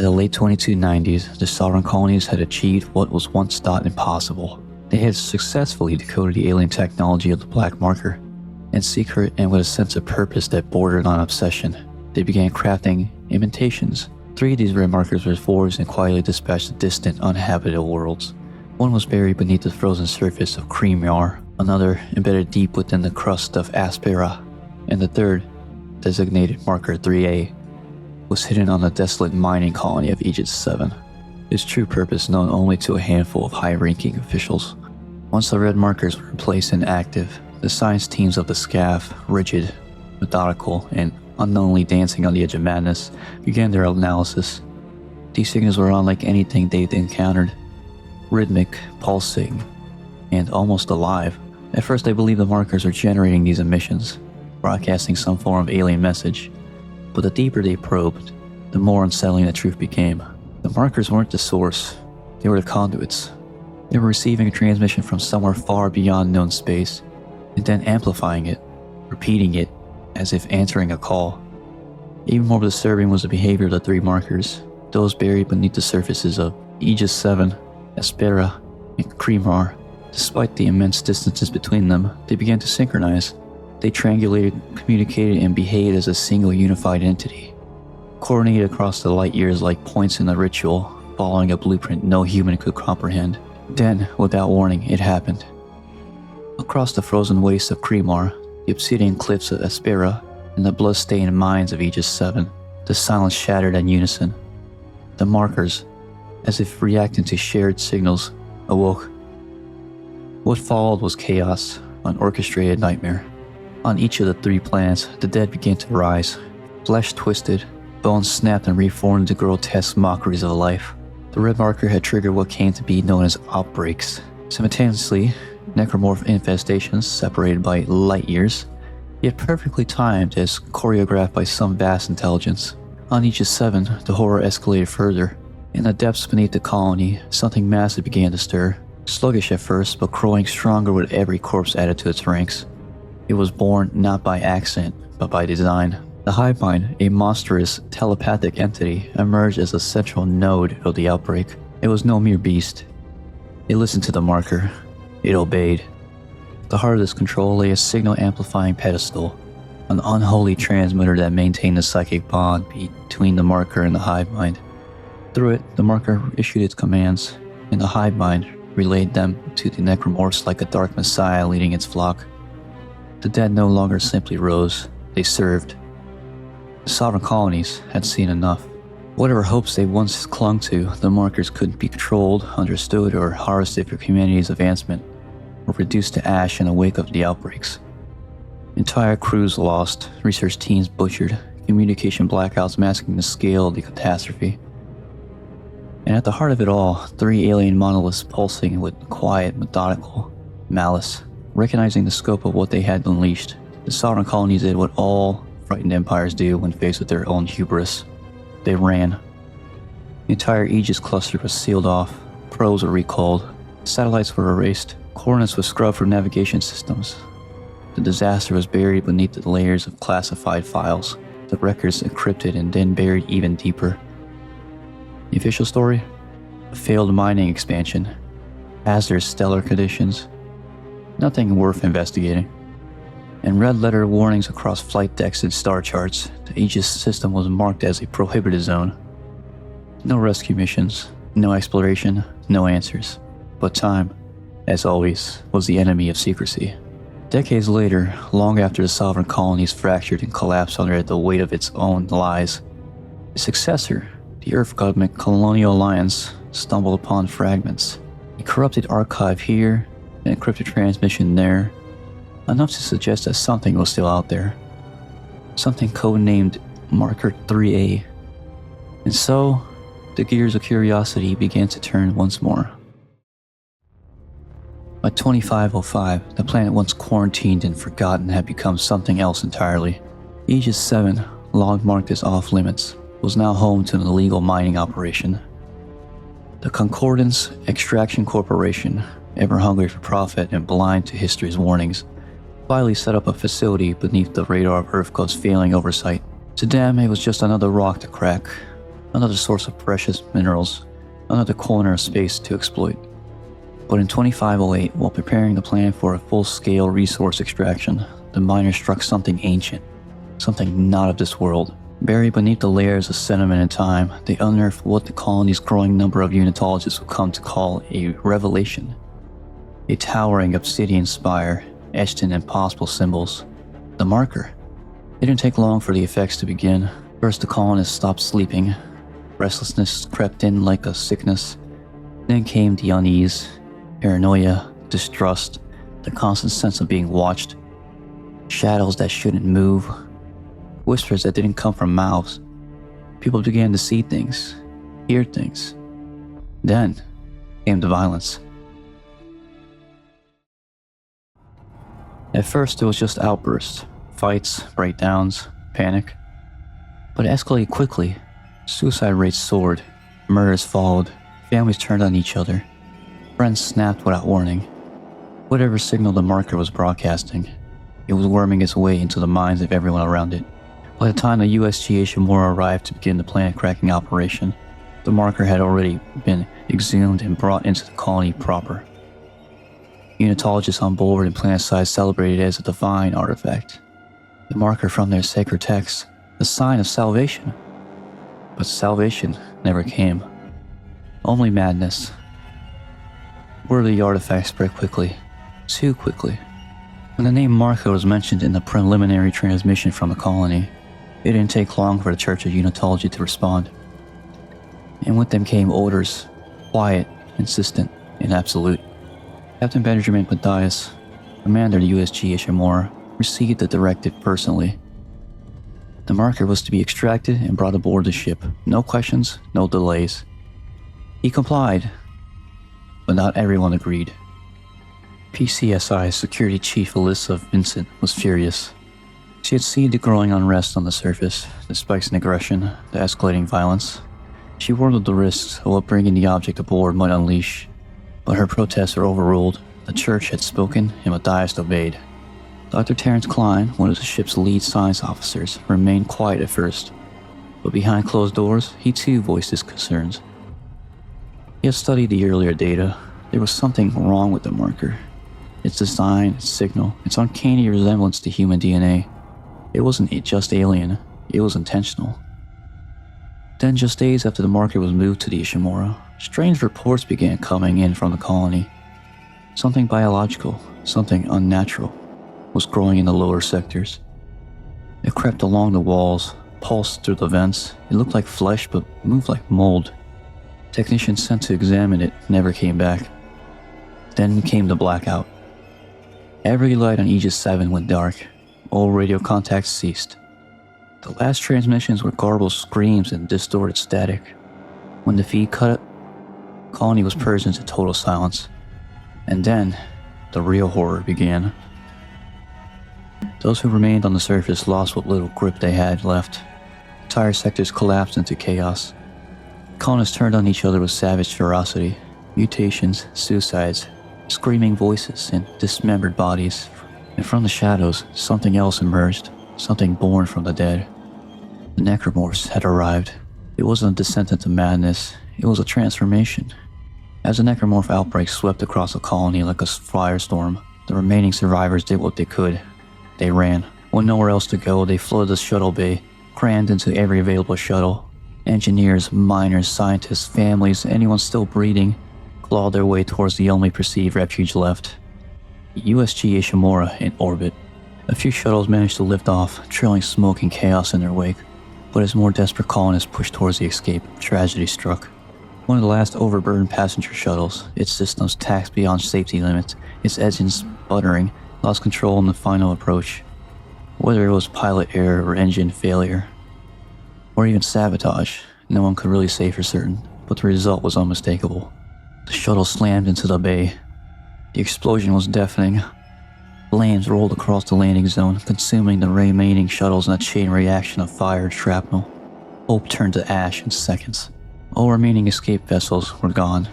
By the late 2290s, the sovereign colonies had achieved what was once thought impossible. They had successfully decoded the alien technology of the Black Marker. In secret and with a sense of purpose that bordered on obsession, they began crafting imitations. 3 of these red markers were forged and quietly dispatched to distant, uninhabitable worlds. One was buried beneath the frozen surface of Creamyar, another embedded deep within the crust of Aspera, and the third, designated Marker 3A, was hidden on the desolate mining colony of Aegis VII, its true purpose known only to a handful of high-ranking officials. Once the red markers were placed and active, the science teams of the SCAF, rigid, methodical, and unknowingly dancing on the edge of madness, began their analysis. These signals were unlike anything they'd encountered. Rhythmic, pulsing, and almost alive. At first they believed the markers were generating these emissions, broadcasting some form of alien message. But the deeper they probed, the more unsettling the truth became. The markers weren't the source, they were the conduits. They were receiving a transmission from somewhere far beyond known space, and then amplifying it, repeating it, as if answering a call. Even more disturbing was the behavior of the 3 markers, those buried beneath the surfaces of Aegis VII, Aspera, and Creamyar. Despite the immense distances between them, they began to synchronize. They triangulated, communicated, and behaved as a single unified entity, coordinated across the light years like points in a ritual, following a blueprint no human could comprehend. Then, without warning, it happened. Across the frozen wastes of Creamyar, the obsidian cliffs of Aspera, and the blood-stained mines of Aegis VII, the silence shattered in unison. The markers, as if reacting to shared signals, awoke. What followed was chaos, an orchestrated nightmare. On each of the 3 planets, the dead began to rise. Flesh twisted, bones snapped and reformed into grotesque mockeries of life. The red marker had triggered what came to be known as outbreaks. Simultaneously, necromorph infestations separated by light years, yet perfectly timed as choreographed by some vast intelligence. On Aegis VII, the horror escalated further. In the depths beneath the colony, something massive began to stir. Sluggish at first, but growing stronger with every corpse added to its ranks. It was born not by accident, but by design. The hive mind, a monstrous telepathic entity, emerged as a central node of the outbreak. It was no mere beast. It listened to the marker. It obeyed. At the heart of this control lay a signal-amplifying pedestal, an unholy transmitter that maintained the psychic bond between the marker and the hive mind. Through it, the marker issued its commands, and the hive mind relayed them to the necromorphs like a dark messiah leading its flock. The dead no longer simply rose, they served. The sovereign colonies had seen enough. Whatever hopes they once clung to, the markers couldn't be controlled, understood, or harvested for humanity's advancement, were reduced to ash in the wake of the outbreaks. Entire crews lost, research teams butchered, communication blackouts masking the scale of the catastrophe. And at the heart of it all, 3 alien monoliths pulsing with quiet, methodical malice. Recognizing the scope of what they had unleashed, the sovereign colonies did what all frightened empires do when faced with their own hubris. They ran. The entire Aegis cluster was sealed off, probes were recalled, satellites were erased, coordinates were scrubbed from navigation systems. The disaster was buried beneath the layers of classified files, the records encrypted and then buried even deeper. The official story? A failed mining expansion, hazardous stellar conditions, nothing worth investigating. And red-letter warnings across flight decks and star charts, the Aegis system was marked as a prohibited zone. No rescue missions, no exploration, no answers. But time, as always, was the enemy of secrecy. Decades later, long after the sovereign colonies fractured and collapsed under the weight of its own lies, its successor, the Earth Government Colonial Alliance, stumbled upon fragments. A corrupted archive here, an encrypted transmission there, enough to suggest that something was still out there. Something codenamed Marker 3A. And so, the gears of curiosity began to turn once more. By 2505, the planet once quarantined and forgotten had become something else entirely. Aegis VII, long marked as off-limits, was now home to an illegal mining operation. The Concordance Extraction Corporation, ever hungry for profit and blind to history's warnings, finally set up a facility beneath the radar of EarthCo's failing oversight. To them, it was just another rock to crack, another source of precious minerals, another corner of space to exploit. But in 2508, while preparing the plan for a full-scale resource extraction, the miners struck something ancient, something not of this world. Buried beneath the layers of sediment and time, they unearthed what the colony's growing number of unitologists would come to call a revelation. A towering obsidian spire, etched in impossible symbols. The marker. It didn't take long for the effects to begin. First, the colonists stopped sleeping. Restlessness crept in like a sickness. Then came the unease, paranoia, distrust, the constant sense of being watched. Shadows that shouldn't move. Whispers that didn't come from mouths. People began to see things, hear things. Then came the violence. At first, it was just outbursts, fights, breakdowns, panic. But it escalated quickly. Suicide rates soared, murders followed, families turned on each other, friends snapped without warning. Whatever signal the marker was broadcasting, it was worming its way into the minds of everyone around it. By the time the USG Ishimura arrived to begin the planet-cracking operation, the marker had already been exhumed and brought into the colony proper. Unitologists on board and planet-side celebrated it as a divine artifact, the marker from their sacred texts, the sign of salvation. But salvation never came. Only madness. Word of the artifact spread quickly, too quickly. When the name marker was mentioned in the preliminary transmission from the colony, it didn't take long for the Church of Unitology to respond. And with them came orders, quiet, insistent, and absolute. Captain Benjamin Mathias, commander of the USG Ishimura, received the directive personally. The marker was to be extracted and brought aboard the ship. No questions, no delays. He complied, but not everyone agreed. PCSI Security Chief Alyssa Vincent was furious. She had seen the growing unrest on the surface, the spikes in aggression, the escalating violence. She warned of the risks of what bringing the object aboard might unleash, but her protests were overruled. The church had spoken and Mathias obeyed. Dr. Terrence Klein, one of the ship's lead science officers, remained quiet at first, but behind closed doors, he too voiced his concerns. He had studied the earlier data. There was something wrong with the marker. Its design, its signal, its uncanny resemblance to human DNA. It wasn't just alien, it was intentional. Then, just days after the marker was moved to the Ishimura, strange reports began coming in from the colony. Something biological, something unnatural, was growing in the lower sectors. It crept along the walls, pulsed through the vents. It looked like flesh but moved like mold. Technicians sent to examine it never came back. Then came the blackout. Every light on Aegis VII went dark. All radio contacts ceased. The last transmissions were garbled screams and distorted static. When the feed cut, the colony was purged into total silence. And then, the real horror began. Those who remained on the surface lost what little grip they had left. Entire sectors collapsed into chaos. Colonists turned on each other with savage ferocity. Mutations, suicides, screaming voices, and dismembered bodies. And from the shadows, something else emerged, something born from the dead. The necromorphs had arrived. It wasn't a descent into madness, it was a transformation. As the necromorph outbreak swept across the colony like a firestorm, the remaining survivors did what they could. They ran. With nowhere else to go, they flooded the shuttle bay, crammed into every available shuttle. Engineers, miners, scientists, families, anyone still breathing, clawed their way towards the only perceived refuge left. The USG Ishimura in orbit. A few shuttles managed to lift off, trailing smoke and chaos in their wake. But as more desperate colonists pushed towards the escape, tragedy struck. One of the last overburdened passenger shuttles, its systems taxed beyond safety limits, its engines sputtering, lost control in the final approach. Whether it was pilot error or engine failure, or even sabotage, no one could really say for certain, but the result was unmistakable. The shuttle slammed into the bay. The explosion was deafening. Flames rolled across the landing zone, consuming the remaining shuttles in a chain reaction of fire and shrapnel. Hope turned to ash in seconds. All remaining escape vessels were gone.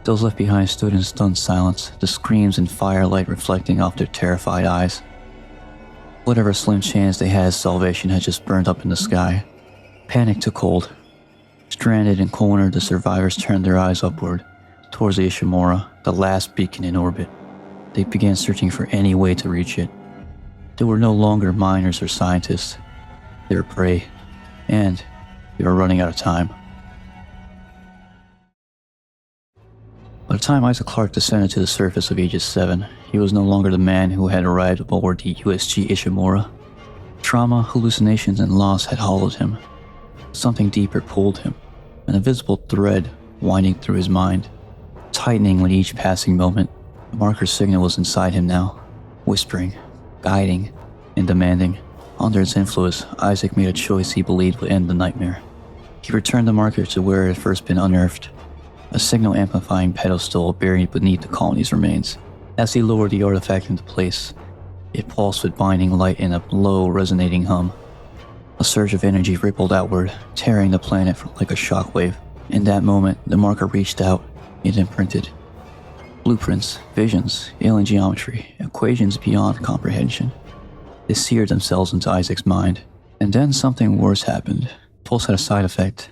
Those left behind stood in stunned silence, the screams and firelight reflecting off their terrified eyes. Whatever slim chance they had of salvation had just burned up in the sky. Panic took hold. Stranded and cornered, the survivors turned their eyes upward, towards the Ishimura, the last beacon in orbit. They began searching for any way to reach it. They were no longer miners or scientists. They were prey, and they were running out of time. By the time Isaac Clarke descended to the surface of Aegis VII, he was no longer the man who had arrived aboard the USG Ishimura. Trauma, hallucinations, and loss had hollowed him. Something deeper pulled him, an invisible thread winding through his mind, tightening with each passing moment. The marker signal was inside him now, whispering, guiding, and demanding. Under its influence, Isaac made a choice he believed would end the nightmare. He returned the marker to where it had first been unearthed, a signal-amplifying pedestal buried beneath the colony's remains. As he lowered the artifact into place, it pulsed with blinding light in a low, resonating hum. A surge of energy rippled outward, tearing the planet like a shockwave. In that moment, the marker reached out. It imprinted. Blueprints, visions, alien geometry, equations beyond comprehension. They seared themselves into Isaac's mind. And then something worse happened. Pulse had a side effect.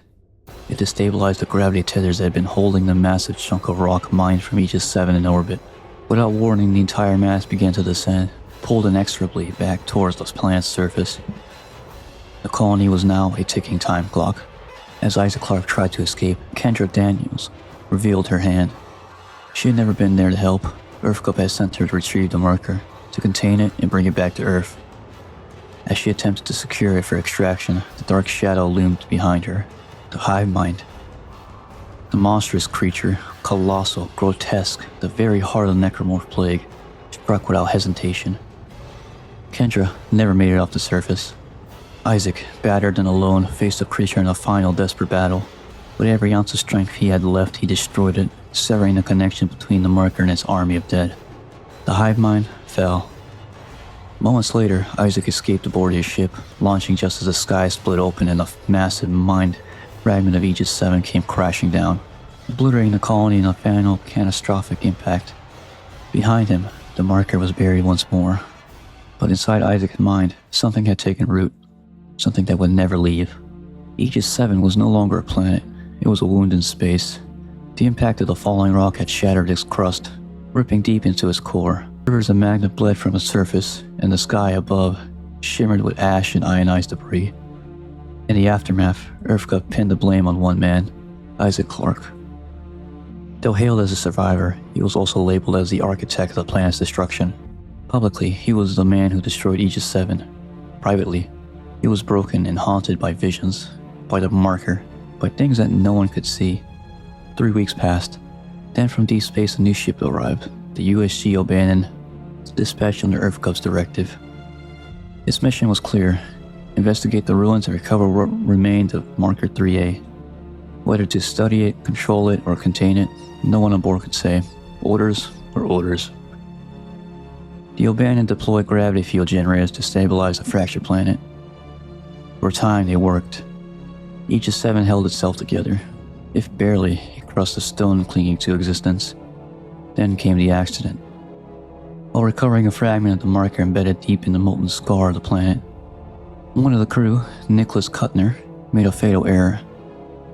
It destabilized the gravity tethers that had been holding the massive chunk of rock mined from Aegis VII in orbit. Without warning, the entire mass began to descend, pulled inexorably back towards the planet's surface. The colony was now a ticking time clock. As Isaac Clarke tried to escape, Kendra Daniels revealed her hand. She had never been there to help. EarthCup had sent her to retrieve the marker, to contain it and bring it back to Earth. As she attempted to secure it for extraction, the dark shadow loomed behind her. The hive mind. The monstrous creature, colossal, grotesque, the very heart of the necromorph plague, struck without hesitation. Kendra never made it off the surface. Isaac, battered and alone, faced the creature in a final desperate battle. With every ounce of strength he had left, he destroyed it, severing the connection between the marker and its army of dead. The hive mind fell. Moments later, Isaac escaped aboard his ship, launching just as the sky split open and a massive mind fragment of Aegis VII came crashing down, obliterating the colony in a final catastrophic impact. Behind him, the marker was buried once more. But inside Isaac's mind, something had taken root, something that would never leave. Aegis VII was no longer a planet, it was a wound in space. The impact of the falling rock had shattered its crust, ripping deep into its core. Rivers of magma bled from its surface, and the sky above shimmered with ash and ionized debris. In the aftermath, EarthCup pinned the blame on one man, Isaac Clarke. Though hailed as a survivor, he was also labeled as the architect of the planet's destruction. Publicly, he was the man who destroyed Aegis VII. Privately, he was broken and haunted by visions, by the marker, by things that no one could see. 3 weeks passed. Then from deep space a new ship arrived, the USG O'Bannon, dispatched under EarthCup's directive. Its mission was clear: investigate the ruins and recover what remained of Marker 3A. Whether to study it, control it, or contain it, no one on board could say. Orders were orders. The O'Bannon deployed gravity field generators to stabilize the fractured planet. For a time they worked. Aegis VII held itself together. If barely, it crushed the stone clinging to existence. Then came the accident. While recovering a fragment of the marker embedded deep in the molten scar of the planet, one of the crew, Nicholas Kuttner, made a fatal error.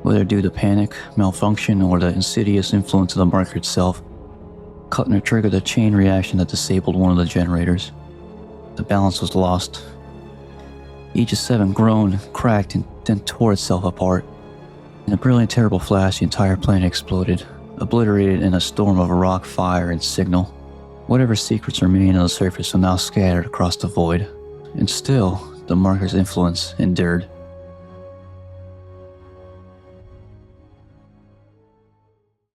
Whether due to panic, malfunction, or the insidious influence of the marker itself, Kuttner triggered a chain reaction that disabled one of the generators. The balance was lost. Aegis VII groaned, cracked, and then tore itself apart. In a brilliant, terrible flash, the entire planet exploded, obliterated in a storm of rock, fire, and signal. Whatever secrets remained on the surface are now scattered across the void. And still, the marker's influence endured.